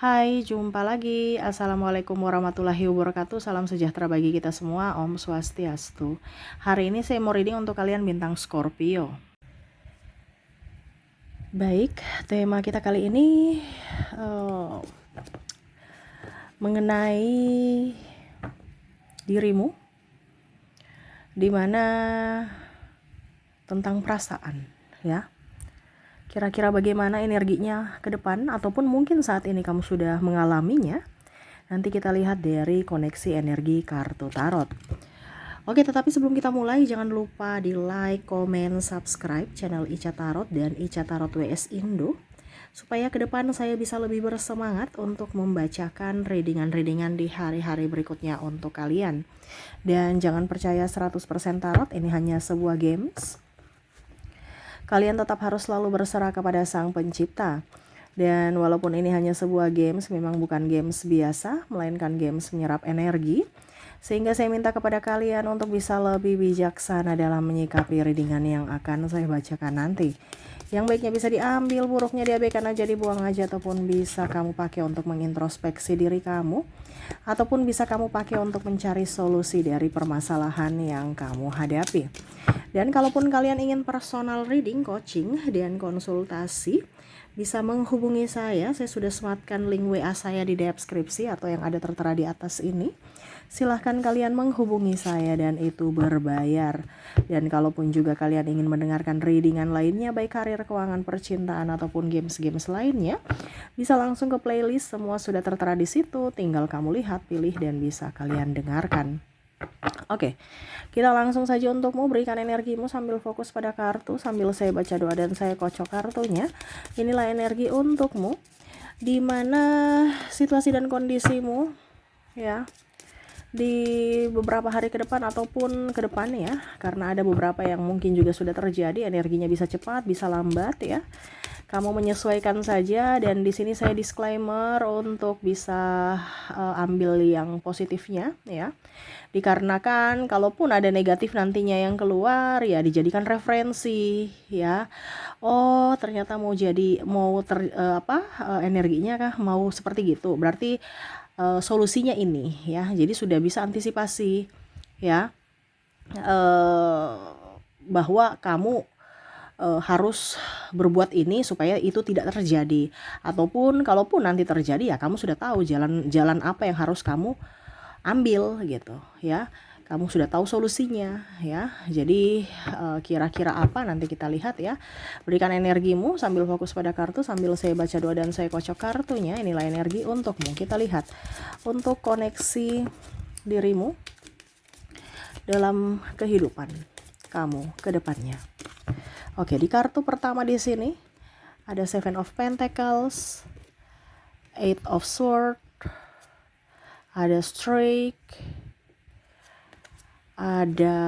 Hai, jumpa lagi. Assalamualaikum warahmatullahi wabarakatuh. Salam sejahtera bagi kita semua. Om Swastiastu. Hari ini saya mau reading untuk kalian bintang Scorpio. Baik, tema kita kali ini mengenai dirimu, dimana tentang perasaan, ya. Kira-kira bagaimana energinya ke depan, ataupun mungkin saat ini kamu sudah mengalaminya. Nanti kita lihat dari koneksi energi kartu tarot. Oke, tetapi sebelum kita mulai, jangan lupa di like, komen, subscribe channel Ica Tarot dan Ica Tarot WS Indo, supaya ke depan saya bisa lebih bersemangat untuk membacakan readingan-readingan di hari-hari berikutnya untuk kalian. Dan jangan percaya 100% tarot, ini hanya sebuah games. Kalian tetap harus selalu berserah kepada Sang Pencipta. Dan walaupun ini hanya sebuah games, memang bukan games biasa, melainkan games menyerap energi. Sehingga saya minta kepada kalian untuk bisa lebih bijaksana dalam menyikapi readingan yang akan saya bacakan nanti. Yang baiknya bisa diambil, buruknya diabaikan aja, dibuang aja, ataupun bisa kamu pakai untuk mengintrospeksi diri kamu, ataupun bisa kamu pakai untuk mencari solusi dari permasalahan yang kamu hadapi. Dan kalaupun kalian ingin personal reading, coaching, dan konsultasi, bisa menghubungi saya sudah sematkan link WA saya di deskripsi atau yang ada tertera di atas ini. Silahkan kalian menghubungi saya dan itu berbayar. Dan kalaupun juga kalian ingin mendengarkan readingan lainnya, baik karir, keuangan, percintaan, ataupun games-games lainnya, bisa langsung ke playlist, semua sudah tertera di situ. Tinggal kamu lihat, pilih, dan bisa kalian dengarkan. Oke, kita langsung saja untukmu, berikan energimu sambil fokus pada kartu, sambil saya baca doa dan saya kocok kartunya. Inilah energi untukmu, di mana situasi dan kondisimu, ya, di beberapa hari ke depan ataupun ke depan, ya, karena ada beberapa yang mungkin juga sudah terjadi, energinya bisa cepat, bisa lambat, ya. Kamu menyesuaikan saja, dan di sini saya disclaimer untuk bisa ambil yang positifnya, ya. Dikarenakan kalaupun ada negatif nantinya yang keluar, ya dijadikan referensi, ya. Oh, ternyata energinya kah mau seperti gitu. Berarti solusinya ini, ya. Jadi sudah bisa antisipasi, ya. Bahwa kamu harus berbuat ini supaya itu tidak terjadi, ataupun kalaupun nanti terjadi, ya kamu sudah tahu jalan apa yang harus kamu ambil gitu, ya. Kamu sudah tahu solusinya, ya. Jadi kira-kira apa, nanti kita lihat, ya. Berikan energimu sambil fokus pada kartu, sambil saya baca doa dan saya kocok kartunya. Inilah energi untukmu. Kita lihat untuk koneksi dirimu dalam kehidupan kamu ke depannya. Oke, di kartu pertama di sini ada Seven of Pentacles, Eight of Swords, ada Strike, ada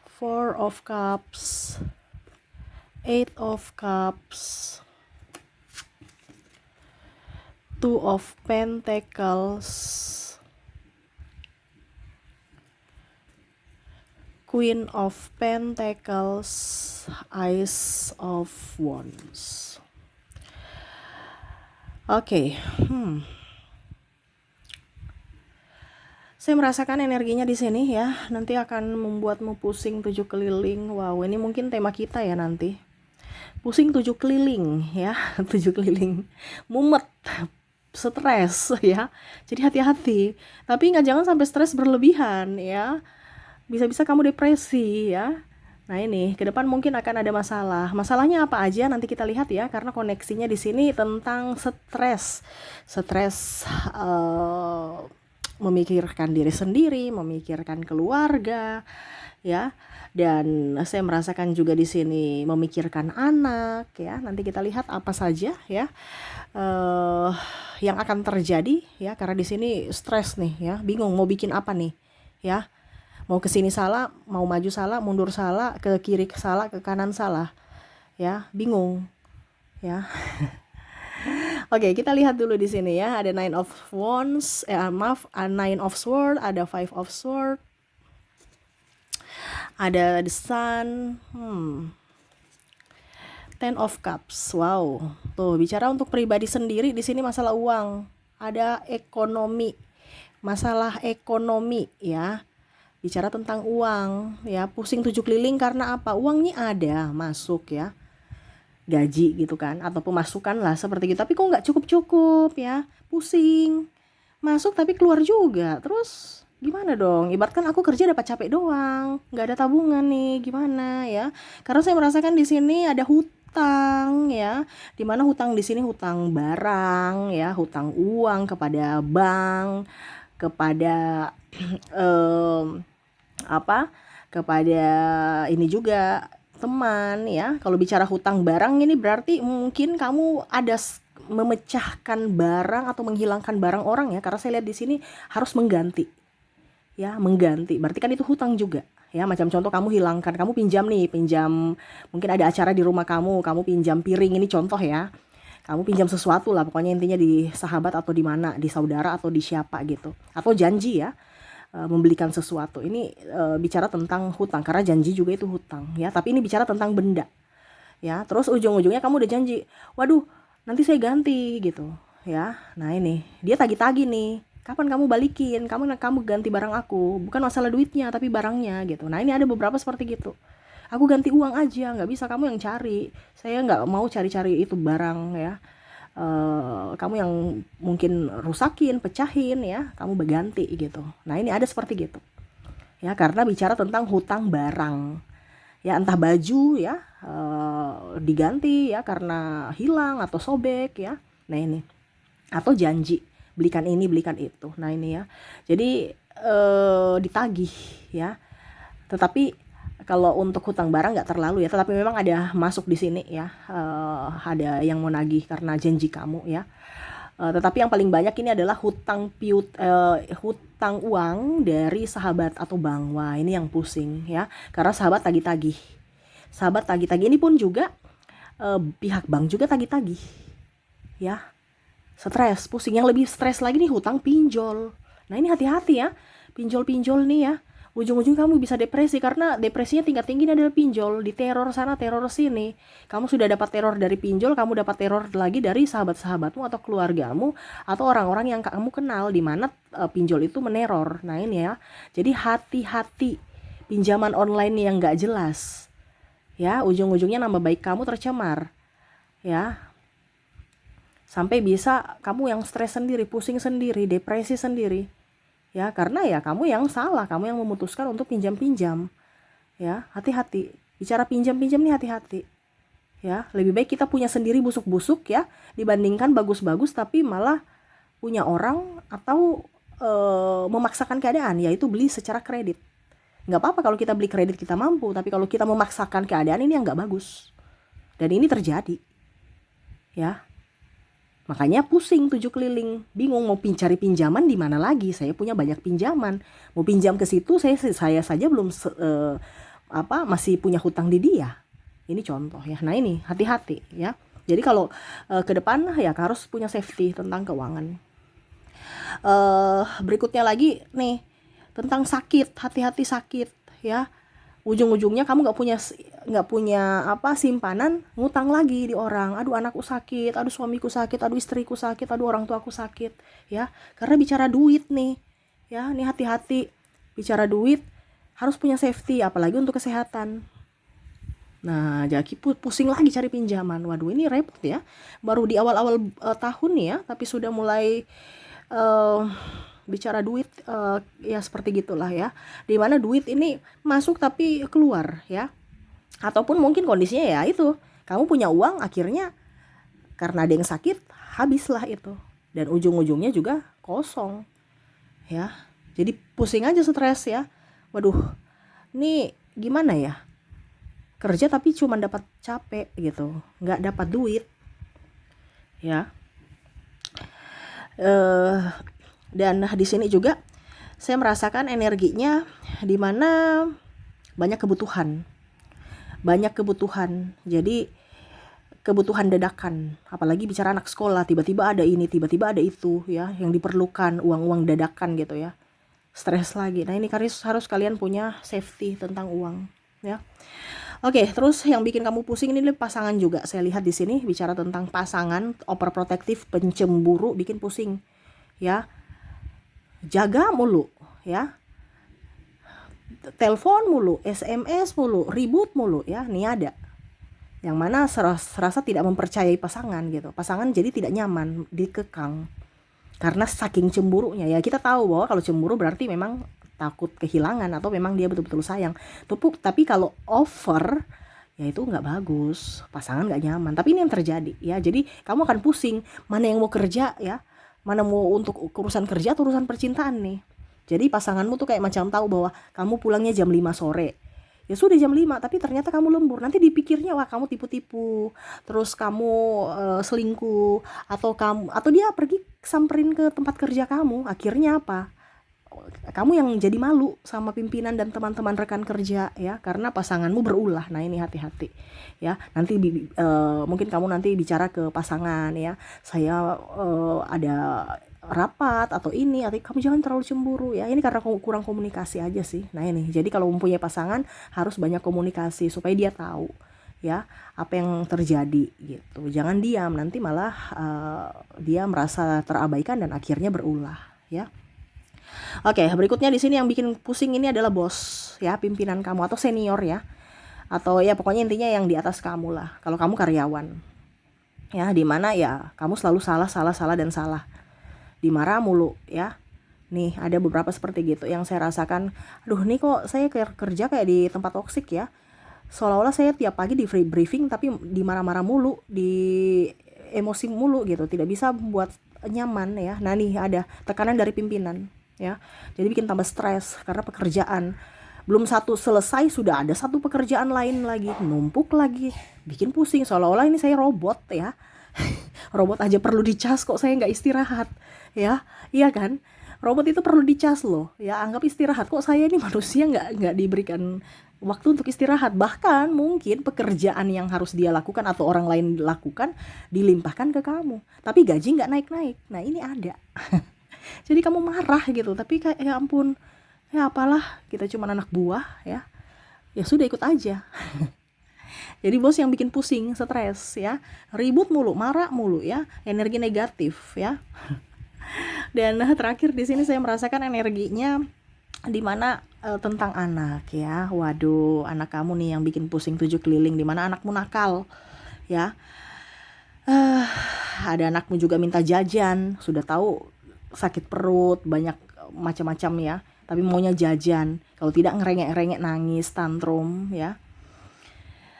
Four of Cups, Eight of Cups, Two of Pentacles, Queen of Pentacles, Ace of Wands. Oke, saya merasakan energinya di sini, ya. Nanti akan membuatmu pusing 7 keliling. Wow, ini mungkin tema kita ya nanti. Pusing 7 keliling, ya. 7 keliling. Mumet, stres, ya. Jadi hati-hati. Tapi jangan sampai stres berlebihan, ya. Bisa-bisa kamu depresi, ya. Nah, ini ke depan mungkin akan ada masalah. Masalahnya apa aja nanti kita lihat, ya, karena koneksinya di sini tentang stres. Stres memikirkan diri sendiri, memikirkan keluarga, ya. Dan saya merasakan juga di sini memikirkan anak, ya. Nanti kita lihat apa saja, ya, yang akan terjadi, ya, karena di sini stres nih, ya. Bingung mau bikin apa nih, ya. Mau ke sini salah, mau maju salah, mundur salah, ke kiri salah, ke kanan salah, ya. Bingung, ya. Oke, kita lihat dulu di sini, ya. Ada Nine of Wands, Nine of Swords, ada Five of Swords, ada The Sun, Ten of Cups. Wow. Tuh, bicara untuk pribadi sendiri di sini masalah uang. Ada ekonomi. Masalah ekonomi ya. Bicara tentang uang ya, pusing 7 keliling karena apa? Uangnya ada masuk ya. Gaji gitu kan, atau pemasukan lah seperti gitu. Tapi kok nggak cukup-cukup ya. Pusing. Masuk tapi keluar juga. Terus gimana dong? Ibaratkan aku kerja dapat capek doang, nggak ada tabungan nih, gimana ya? Karena saya merasakan di sini ada hutang ya, dimana hutang di sini hutang barang ya, hutang uang kepada bank, kepada em, apa? Kepada ini juga teman ya. Kalau bicara hutang barang ini berarti mungkin kamu ada memecahkan barang atau menghilangkan barang orang ya, karena saya lihat di sini harus mengganti. Ya, mengganti. Berarti kan itu hutang juga. Ya, macam contoh kamu hilangkan, kamu pinjam nih, pinjam mungkin ada acara di rumah kamu pinjam piring, ini contoh ya. Kamu pinjam sesuatu lah, pokoknya intinya di sahabat atau di mana, di saudara atau di siapa gitu. Atau janji ya, membelikan sesuatu. Ini bicara tentang hutang, karena janji juga itu hutang ya, tapi ini bicara tentang benda. Ya, terus ujung-ujungnya kamu udah janji, waduh, nanti saya ganti gitu ya. Nah, ini dia tagih-tagih nih, kapan kamu balikin, kamu ganti barang aku, bukan masalah duitnya tapi barangnya gitu. Nah, ini ada beberapa seperti gitu, aku ganti uang aja, nggak bisa kamu yang cari, saya nggak mau cari-cari itu barang ya. Kamu yang mungkin rusakin, pecahin ya, kamu berganti gitu. Nah, ini ada seperti gitu ya, karena bicara tentang hutang barang ya, entah baju ya diganti ya karena hilang atau sobek ya. Nah, ini atau janji belikan ini belikan itu. Nah, ini ya, jadi ditagih ya. Tetapi kalau untuk hutang barang nggak terlalu ya, tetapi memang ada masuk di sini ya, ada yang mau nagih karena janji kamu ya. Tetapi yang paling banyak ini adalah hutang uang dari sahabat atau bank. Wah, ini yang pusing ya, karena sahabat tagih-tagih. Sahabat tagih-tagih ini pun juga pihak bank juga tagih-tagih ya. Stres, pusing. Yang lebih stres lagi nih hutang pinjol. Nah, ini hati-hati ya, pinjol-pinjol nih ya. Ujung-ujung kamu bisa depresi, karena depresinya tingkat tinggi adalah pinjol. Di teror sana, teror sini. Kamu sudah dapat teror dari pinjol, kamu dapat teror lagi dari sahabat-sahabatmu atau keluargamu atau orang-orang yang kamu kenal, di mana pinjol itu meneror. Nah, ini ya. Jadi hati-hati pinjaman online yang nggak jelas. Ya, ujung-ujungnya nama baik kamu tercemar. Ya, sampai bisa kamu yang stres sendiri, pusing sendiri, depresi sendiri ya, karena ya kamu yang salah, kamu yang memutuskan untuk pinjam-pinjam ya. Hati-hati bicara pinjam-pinjam nih, hati-hati ya. Lebih baik kita punya sendiri busuk-busuk ya, dibandingkan bagus-bagus tapi malah punya orang atau memaksakan keadaan, yaitu beli secara kredit. Nggak apa-apa kalau kita beli kredit kita mampu, tapi kalau kita memaksakan keadaan, ini yang nggak bagus, dan ini terjadi ya. Makanya pusing 7 keliling, bingung mau cari pinjaman di mana lagi. Saya punya banyak pinjaman, mau pinjam ke situ saya saja belum masih punya hutang di dia. Ini contoh ya. Nah, ini hati-hati ya. Jadi kalau ke depan ya harus punya safety tentang keuangan. Berikutnya lagi nih tentang sakit, hati-hati sakit ya. Ujung-ujungnya kamu nggak punya simpanan, ngutang lagi di orang. Aduh, anakku sakit, aduh suamiku sakit, aduh istriku sakit, aduh orang tuaku sakit ya. Karena bicara duit nih ya, nih hati-hati bicara duit, harus punya safety apalagi untuk kesehatan. Nah, jadi pusing lagi cari pinjaman. Waduh, ini repot ya, baru di awal-awal tahun ya, tapi sudah mulai bicara duit ya seperti gitulah ya, dimana duit ini masuk tapi keluar ya. Ataupun mungkin kondisinya ya itu, kamu punya uang akhirnya karena ada yang sakit habislah itu, dan ujung-ujungnya juga kosong ya. Jadi pusing aja, stres ya. Waduh, ini gimana ya, kerja tapi cuma dapat capek gitu, nggak dapat duit ya. Dan di sini juga saya merasakan energinya di mana banyak kebutuhan. Jadi kebutuhan dadakan, apalagi bicara anak sekolah, tiba-tiba ada ini, tiba-tiba ada itu ya, yang diperlukan uang-uang dadakan gitu ya. Stres lagi. Nah, ini harus kalian punya safety tentang uang ya. Oke, terus yang bikin kamu pusing ini pasangan juga. Saya lihat di sini bicara tentang pasangan, overprotective, pencemburu, bikin pusing. Ya, jaga mulu, ya, telepon mulu, SMS mulu, ribut mulu, ya. Nih ada. Yang mana serasa tidak mempercayai pasangan gitu. Pasangan jadi tidak nyaman, dikekang. Karena saking cemburunya, ya kita tahu bahwa kalau cemburu berarti memang takut kehilangan atau memang dia betul-betul sayang. Tapi kalau over, ya itu nggak bagus, pasangan nggak nyaman. Tapi ini yang terjadi, ya. Jadi kamu akan pusing mana yang mau kerja, ya, mana mau untuk urusan kerja atau urusan percintaan nih. Jadi pasanganmu tuh kayak macam tahu bahwa kamu pulangnya jam 5 sore. Ya sudah jam 5, tapi ternyata kamu lembur. Nanti dipikirnya wah kamu tipu-tipu, terus kamu selingkuh, atau dia pergi samperin ke tempat kerja kamu. Akhirnya apa? Kamu yang jadi malu sama pimpinan dan teman-teman rekan kerja, ya, karena pasanganmu berulah. Nah ini hati-hati, ya. Nanti mungkin kamu nanti bicara ke pasangan, ya, saya ada rapat atau ini, atau kamu jangan terlalu cemburu, ya. Ini karena kurang komunikasi aja sih. Nah ini, jadi kalau mempunyai pasangan harus banyak komunikasi supaya dia tahu, ya, apa yang terjadi gitu. Jangan diam, nanti malah dia merasa terabaikan dan akhirnya berulah, ya. Oke, berikutnya di sini yang bikin pusing ini adalah bos, ya, pimpinan kamu atau senior, ya. Atau ya pokoknya intinya yang di atas kamu lah. Kalau kamu karyawan, ya, di mana ya kamu selalu salah dan salah. Dimarah mulu, ya. Nih, ada beberapa seperti gitu yang saya rasakan. Aduh, nih kok saya kerja kayak di tempat toksik, ya. Seolah-olah saya tiap pagi di free briefing tapi dimarah-marah mulu, di emosi mulu gitu, tidak bisa buat nyaman, ya. Nah nih ada tekanan dari pimpinan, ya. Jadi bikin tambah stres karena pekerjaan belum satu selesai sudah ada satu pekerjaan lain lagi numpuk lagi, bikin pusing. Seolah-olah ini saya robot, ya. Robot aja perlu dicas kok saya nggak istirahat, ya. Iya kan, robot itu perlu dicas loh, ya. Anggap istirahat, kok saya ini manusia nggak diberikan waktu untuk istirahat. Bahkan mungkin pekerjaan yang harus dia lakukan atau orang lain lakukan dilimpahkan ke kamu, tapi gaji nggak naik-naik. Nah ini ada. Jadi kamu marah gitu, tapi kayak ya ampun, ya apalah, kita cuma anak buah, ya. Ya sudah ikut aja. Jadi bos yang bikin pusing, stres, ya. Ribut mulu, marah mulu, ya. Energi negatif, ya. Dan terakhir di sini saya merasakan energinya di mana tentang anak, ya. Waduh, anak kamu nih yang bikin pusing 7 keliling, di mana anakmu nakal, ya. Ada anakmu juga minta jajan, sudah tahu sakit perut, banyak macam-macam, ya. Tapi maunya jajan. Kalau tidak ngerengek-rengek, nangis, tantrum, ya.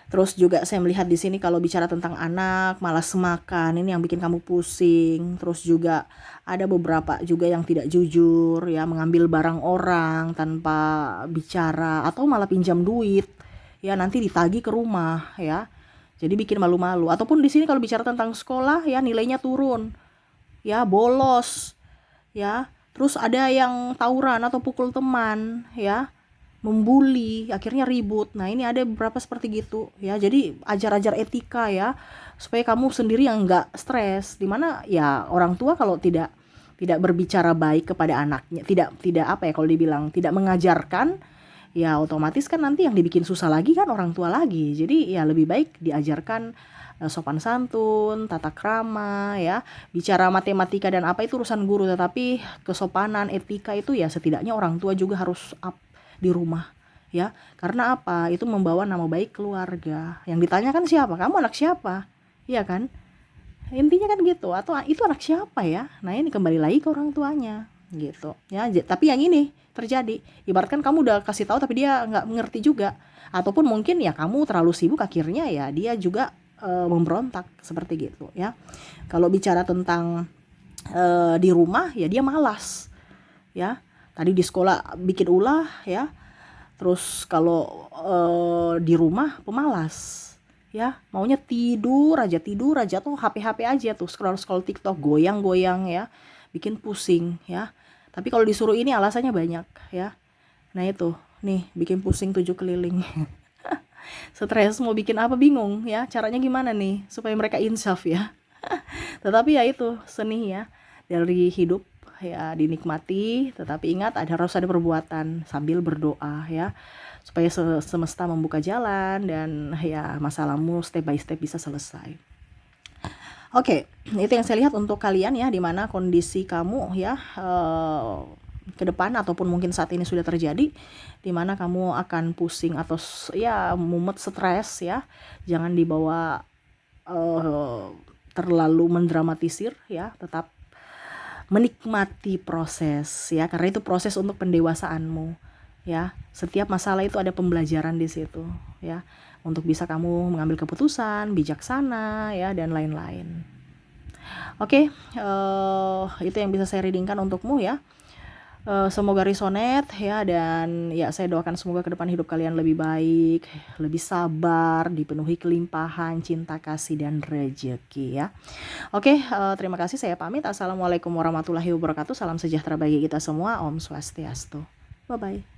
Terus juga saya melihat di sini kalau bicara tentang anak, malas makan, ini yang bikin kamu pusing. Terus juga ada beberapa juga yang tidak jujur, ya, mengambil barang orang tanpa bicara atau malah pinjam duit, ya, nanti ditagih ke rumah, ya. Jadi bikin malu-malu. Ataupun di sini kalau bicara tentang sekolah, ya, nilainya turun, ya, bolos, ya. Terus ada yang tawuran atau pukul teman, ya, membuli, akhirnya ribut. Nah ini ada beberapa seperti gitu, ya. Jadi ajar-ajar etika, ya, supaya kamu sendiri yang nggak stres. Dimana ya orang tua kalau tidak berbicara baik kepada anaknya, tidak apa ya, kalau dibilang tidak mengajarkan, ya otomatis kan nanti yang dibikin susah lagi kan orang tua lagi. Jadi ya lebih baik diajarkan sopan santun, tata krama, ya. Bicara matematika dan apa itu urusan guru, tetapi kesopanan, etika itu ya setidaknya orang tua juga harus up di rumah, ya. Karena apa? Itu membawa nama baik keluarga. Yang ditanyakan siapa? Kamu anak siapa? Iya kan? Intinya kan gitu. Atau itu anak siapa, ya? Nah, ini kembali lagi ke orang tuanya, gitu. Ya, tapi yang ini terjadi. Ibaratkan kamu udah kasih tahu tapi dia nggak mengerti juga. Ataupun mungkin ya kamu terlalu sibuk akhirnya ya dia juga memberontak seperti gitu, ya. Kalau bicara tentang di rumah ya dia malas, ya. Tadi di sekolah bikin ulah, ya. Terus kalau di rumah pemalas, ya. Maunya tidur aja tuh HP aja tuh, scroll TikTok, goyang-goyang, ya. Bikin pusing, ya. Tapi kalau disuruh ini alasannya banyak, ya. Nah itu, nih bikin pusing 7 keliling. Stres mau bikin apa bingung, ya. Caranya gimana nih supaya mereka insaf, ya. Tetapi ya itu seni, ya, dari hidup, ya dinikmati, tetapi ingat harus ada perbuatan sambil berdoa ya, supaya semesta membuka jalan dan ya masalahmu step by step bisa selesai. Oke, itu yang saya lihat untuk kalian ya, dimana kondisi kamu ya ke depan ataupun mungkin saat ini sudah terjadi, dimana kamu akan pusing atau ya mumet, stres ya, jangan dibawa terlalu mendramatisir ya, tetap menikmati proses ya, karena itu proses untuk pendewasaanmu ya. Setiap masalah itu ada pembelajaran di situ ya, untuk bisa kamu mengambil keputusan bijaksana ya dan lain-lain. Oke, itu yang bisa saya readingkan untukmu ya. Semoga resonate ya, dan ya saya doakan semoga ke depan hidup kalian lebih baik, lebih sabar, dipenuhi kelimpahan cinta kasih dan rezeki ya. Oke, terima kasih, saya pamit. Assalamualaikum warahmatullahi wabarakatuh. Salam sejahtera bagi kita semua. Om Swastiastu. Bye bye.